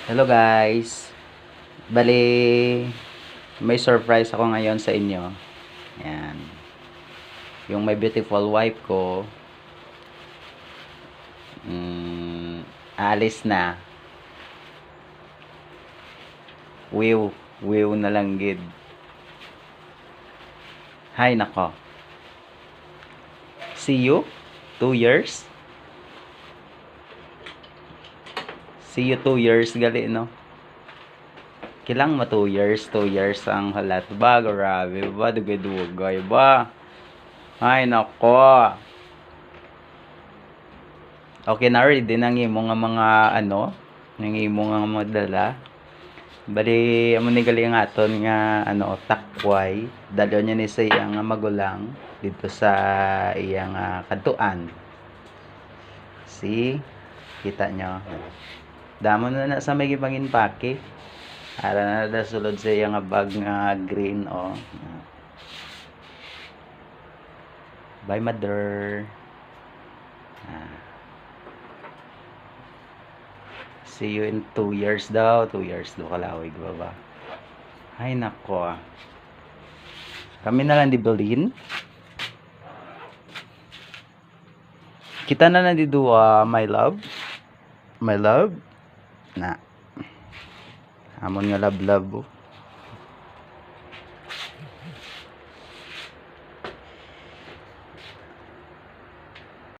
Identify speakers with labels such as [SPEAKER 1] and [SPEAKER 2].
[SPEAKER 1] Hello guys. Bali, may surprise ako ngayon sa inyo. Ayan. Yung my beautiful wife ko, aalis na. Wiw na lang gid. Hay nako. See you 2 years. See you 2 years gali no. Kilang ma 2 years, 2 years ang halat ba, grabe ba, dugay-dugay ba. Ay nako. Okay na ready nang imo nga mga nang imo nga madala. Bali amo ni gali nga aton nga takway, dalo niya ni sa iyang magulang dito sa iyang kadtuan. See? Kita nyo. Damo na sa may gibangin pake. Ara na sulod sa iyang bag nga green Bye mother. See you in 2 years daw. 2 years daw kalawig baba. Ay nako. Kami na lang di Berlin. Kita na di dua, my love. My love. Na. Amon nga love.